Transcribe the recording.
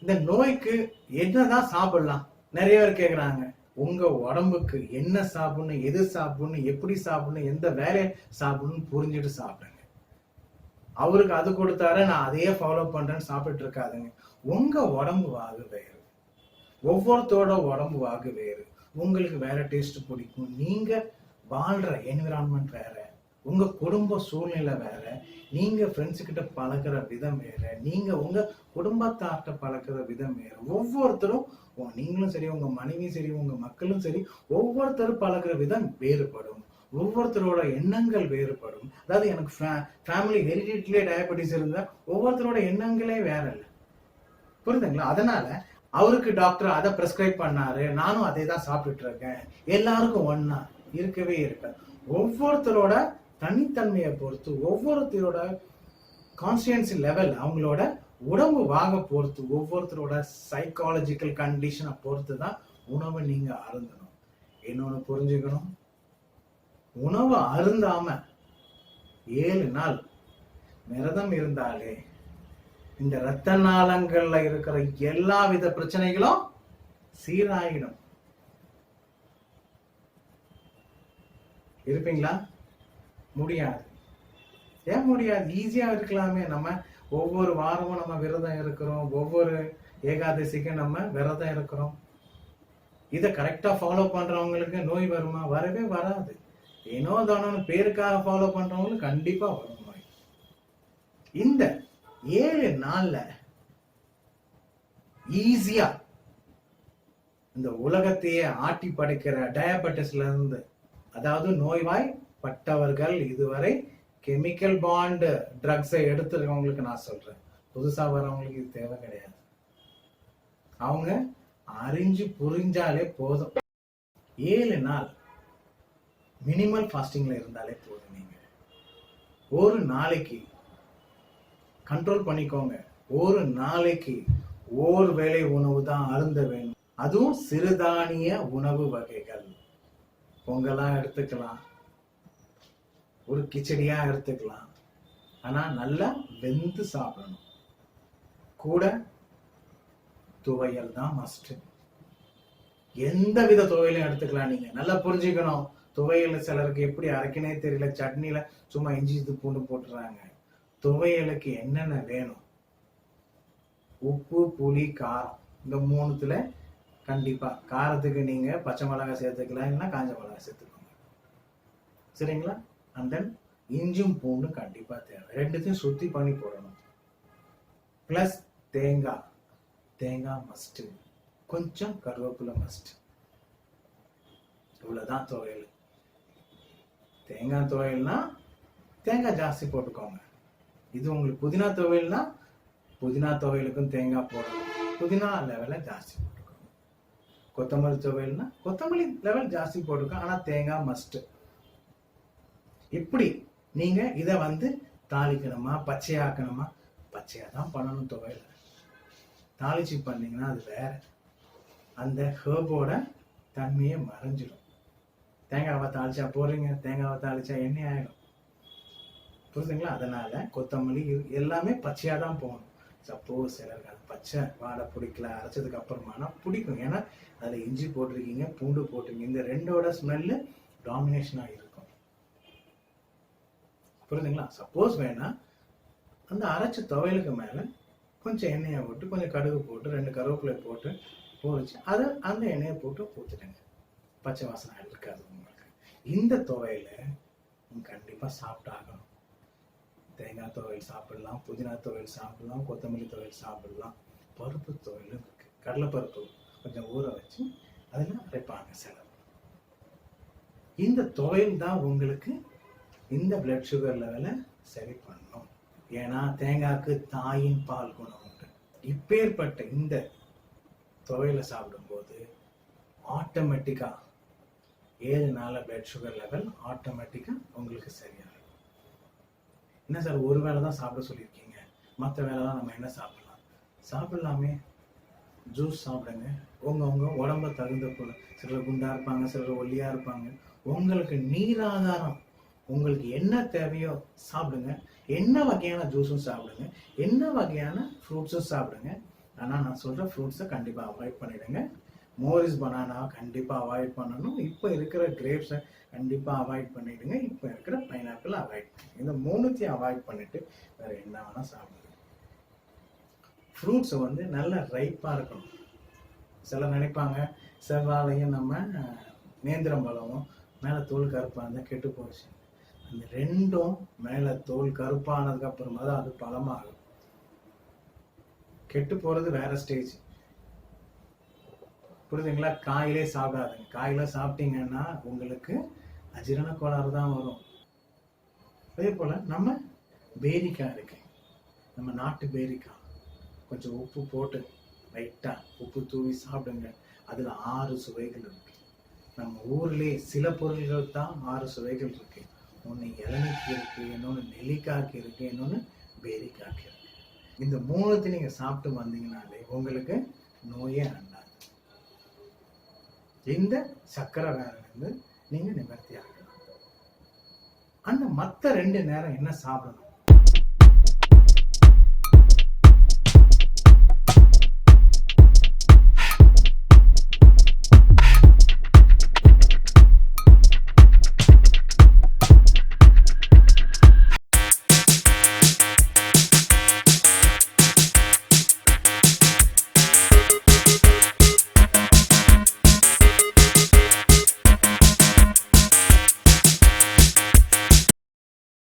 இந்த நோய்க்கு என்னதான் சாப்பிடலாம் நிறைய பேர் கேக்குறாங்க. உங்க உடம்புக்கு என்ன சாப்பிடணும், எது சாப்பிடணும், எப்படி சாப்பிடணும், எந்த வேலையை சாப்பிடணும்னு புரிஞ்சுட்டு சாப்பிடுங்க. அவருக்கு அது கொடுத்தாரு நான் அதையே ஃபாலோ பண்றேன்னு சாப்பிட்டு இருக்காதுங்க. உங்க உடம்பு வாகு வேறு, ஒவ்வொருத்தோட உடம்பு வாகு வேறு. உங்களுக்கு வேற டேஸ்ட் பிடிக்கும், நீங்க வாழ்ற என்விரான்மெண்ட் வேற, உங்க குடும்ப சூழ்நிலை வேற, நீங்க ஃப்ரெண்ட்ஸ் கிட்ட பழகிற விதம் வேற, நீங்க உங்க குடும்பத்தார்ட்ட பழகிற விதம் வேற. ஒவ்வொருத்தரும், நீங்களும் சரி, உங்க மனைவியும் சரி, உங்க மக்களும் சரி, ஒவ்வொருத்தரும் பழகிற விதம் வேறுபடும். ஒவ்வொருத்தரோட எண்ணங்கள் வேறுபடும். அதாவது எனக்கு ஃபேமிலி ஹெரிடிட்டிலே டயபெட்டிஸ் இருந்தா ஒவ்வொருத்தரோட எண்ணங்களே வேற இல்லை. புரியுதுங்களா? அதனால அவருக்கு டாக்டர் அதை பிரிஸ்கிரைப் பண்ணாரு, நானும் அதை தான் சாப்பிட்டுட்டு இருக்கேன், எல்லாருக்கும் ஒன்னா இருக்கவே இருக்காது. ஒவ்வொருத்தரோட தனித்தன்மையை பொறுத்து, ஒவ்வொருத்தரோட கான்ஸ்டியன்சி லெவல், அவங்களோட உடம்பு வாக பொறுத்து, ஒவ்வொருத்தரோட சைக்காலஜிக்கல் கண்டிஷனை பொறுத்து தான் உணவை நீங்க அருந்தணும். இன்னொன்னு புரிஞ்சுக்கணும், உணவை அருந்தாம 7 நாள் விரதம் இருந்தாலே இந்த இரத்த நாளங்கள்ல இருக்கிற எல்லா வித பிரச்சனைகளும் சீராயிடும். இருப்பீங்களா? முடியாது. ஏன் முடியாது? ஈஸியா இருக்கலாமே. நம்ம ஒவ்வொரு வாரமும் நம்ம விரதம் இருக்கிறோம், ஒவ்வொரு ஏகாதசிக்கும் நம்ம விரதம் இருக்கிறோம். இதை கரெக்டா ஃபாலோ பண்றவங்களுக்கு நோய் வருமா? வரவே வராது. ஏனோ தானோன்னு பேருக்காக ஃபாலோ பண்றவங்களுக்கு கண்டிப்பா வரும் நோய். இந்த 7 நாள்ல ஈஸியா இந்த உலகத்தையே ஆட்டி படைக்கிற டயபெட்டிஸ்ல இருந்து, அதாவது நோய்வாய் பட்டவர்கள், இதுவரை கெமிக்கல் பாண்ட் ட்ரக்ஸை எடுத்துருக்கவங்களுக்கு நான் சொல்றேன், புதுசா வரவங்களுக்கு இது தேவை கிடையாது. அவங்க அறிஞ்சு புரிஞ்சாலே போதும். 7 நாள் மினிமல் ஃபாஸ்டிங்ல இருந்தாலே போதும். நீங்க ஒரு நாளைக்கு கண்ட்ரோல் பண்ணிக்கோங்க. ஒரு நாளைக்கு ஒரு வேளை உணவு தான் அருந்த வேணும். அதுவும் சிறுதானிய உணவு வகைகள். பொங்கலா எடுத்துக்கலாம், ஒரு கிச்சடியா எடுத்துக்கலாம், ஆனா நல்லா வெந்து சாப்பிடணும். கூட துவையல் தான் மஸ்ட். எந்த வித துவையலும் எடுத்துக்கலாம். நீங்க நல்லா புரிஞ்சுக்கணும், துவையல் சிலருக்கு எப்படி அரைக்கனே தெரியல, சட்னில சும்மா இஞ்சி பூண்டு போட்டுறாங்க. துவையலுக்கு என்னென்ன வேணும்? உப்பு, புளி, காரம். இந்த 3த்துல கண்டிப்பா காரத்துக்கு நீங்க பச்சை மிளகாய் சேர்த்துக்கலாம், இல்லைன்னா காஞ்ச மிளகாய் சேர்த்துக்கோங்க. சரிங்களா? அண்ட் தென் இஞ்சும் பூண்டு கண்டிப்பா தேவை. 2த்தையும் சுத்தி பண்ணி போடணும். பிளஸ் தேங்காய். தேங்காய் மஸ்ட். கொஞ்சம் கருவேப்பிலை மஸ்ட். இவ்வளவுதான் துவையல். தேங்காய் துவையல்னா தேங்காய் ஜாஸ்தி போட்டுக்கோங்க. இது உங்களுக்கு புதினா துவையல்னா புதினா துவையலுக்கும் தேங்காய் போடணும், புதினா லெவல ஜாஸ்தி போட்டுக்கோங்க. கொத்தமல்லி துவையல்னா கொத்தமல்லி லெவல் ஜாஸ்தி போட்டுக்கோங்க, ஆனா தேங்காய் மஸ்ட். இப்படி நீங்க இதை தாளிக்கணுமா பச்சையாக்கணுமா? பச்சையா தான் பண்ணணும். துவையல் தாளிச்சு பண்ணீங்கன்னா அது வேற, அந்த ஹேர்போட தன்மையை மறைஞ்சிடும். தேங்காவை தாளிச்சா போடுறீங்க, தேங்காவை தாளிச்சா எண்ணெய் ஆயிடும். புரியுதுங்களா? அதனால கொத்தமல்லி எல்லாமே பச்சையா தான் போகணும். சப்போஸ் சிலருக்கு அது பச்சை வாடை பிடிக்கல, அரைச்சதுக்கு அப்புறமானா பிடிக்கும். ஏன்னா அதுல இஞ்சி போட்டிருக்கீங்க, பூண்டு போட்டிருக்கீங்க, இந்த 2ஓட ஸ்மெல்லு டாமினேஷனா இருக்கும். புரியுதுங்களா? சப்போஸ் வேணா அந்த அரைச்ச துவையலுக்கு மேல கொஞ்சம் எண்ணெயை போட்டு, கொஞ்சம் கடுகு போட்டு, 2 கருவேப்பிலை போட்டு பொரிச்சு அதை அந்த எண்ணெயை போட்டு ஊத்துடுங்க. பச்சை வாசனை இருக்காது உங்களுக்கு. இந்த துவையில கண்டிப்பா சாப்பிட்டாகணும். தேங்காய் துவையல் சாப்பிடலாம், புதினா துவையல் சாப்பிடலாம், கொத்தமல்லி துவையல் சாப்பிடலாம், பருப்பு துவையலும் இருக்கு. கடலைப்பருப்பு கொஞ்சம் ஊற வச்சு அதில் அரைப்பாங்க சிலர். இந்த துவையல் தான் உங்களுக்கு இந்த பிளட் சுகர் லெவலை சரி பண்ணணும். ஏன்னா தேங்காய்க்கு தாயின் பால் குணம் உண்டு. இப்பேற்பட்ட இந்த துவையலை சாப்பிடும்போது ஆட்டோமேட்டிக்கா 7 நாள்ல பிளட் சுகர் லெவல் ஆட்டோமேட்டிக்கா உங்களுக்கு சரியாகும். என்ன சார், ஒரு வேளை தான் சாப்பிட சொல்லியிருக்கீங்க, மற்ற வேலைலாம் நம்ம என்ன சாப்பிடலாம்? சாப்பிடலாமே. ஜூஸ் சாப்பிடுங்க. உங்க உடம்ப தகுந்த போல. சிலர் குண்டா இருப்பாங்க, சிலர் ஒல்லியா இருப்பாங்க. உங்களுக்கு நீராதாரம் உங்களுக்கு என்ன தேவையோ சாப்பிடுங்க. என்ன வகையான ஜூஸும் சாப்பிடுங்க, என்ன வகையான ஃப்ரூட்ஸும் சாப்பிடுங்க. ஆனா நான் சொல்ற ஃப்ரூட்ஸை கண்டிப்பா அவாய்ட் பண்ணிடுங்க. மோரிஸ் பனானாவை கண்டிப்பா அவாய்ட் பண்ணணும். இப்போ இருக்கிற கிரேப்ஸை கண்டிப்பா அவாய்ட் பண்ணிடுங்க. இப்போ இருக்கிற பைனாப்பிள் அவாய்ட் பண்ணுங்க. இந்த மூணுத்தையும் அவாய்ட் பண்ணிட்டு வேற என்ன வேணா சாப்பிடுங்க. ஃப்ரூட்ஸை வந்து நல்ல ரைப்பா இருக்கணும். சிலர் நினைப்பாங்க செவ்வாழையும் நம்ம நேந்திரம் பழமும் மேல தோல் கருப்பா இருந்தா கெட்டு போச்சு. அந்த ரெண்டும் மேல தோல் கருப்பானதுக்கு அப்புறமா தான் அது பழமாகும். கெட்டு போறது வேற ஸ்டேஜ். புரியுதுங்களா? காயிலே சாப்பிடாதுங்க. காயில சாப்பிட்டீங்கன்னா உங்களுக்கு அஜீரண கோளாறு தான் வரும். அதே போல நம்ம பேரிக்காய் இருக்கு, நம்ம நாட்டு பேரிக்காய் கொஞ்சம் உப்பு போட்டு லைட்டா உப்பு தூவி சாப்பிடுங்க. அதுல 6 சுவைகள் இருக்கு. நம்ம ஊர்லயே சில பொருள்கள் தான் 6 சுவைகள் இருக்கு. ஒண்ணு இளநீக்கு இருக்கு, இன்னொன்னு நெல்லிக்காய்க்கு இருக்கு, இன்னொன்னு பேரிக்காய்க்கு இருக்கு. இந்த மூணுத்தையும் நீங்க சாப்பிட்டு வந்தீங்கன்னாலே உங்களுக்கு நோயே அண்டாது. இந்த சக்கரை வேலையிலிருந்து நீங்க நிவர்த்தி ஆகலாம். அந்த மத்த 2 நேரம் என்ன சாப்பிடணும்?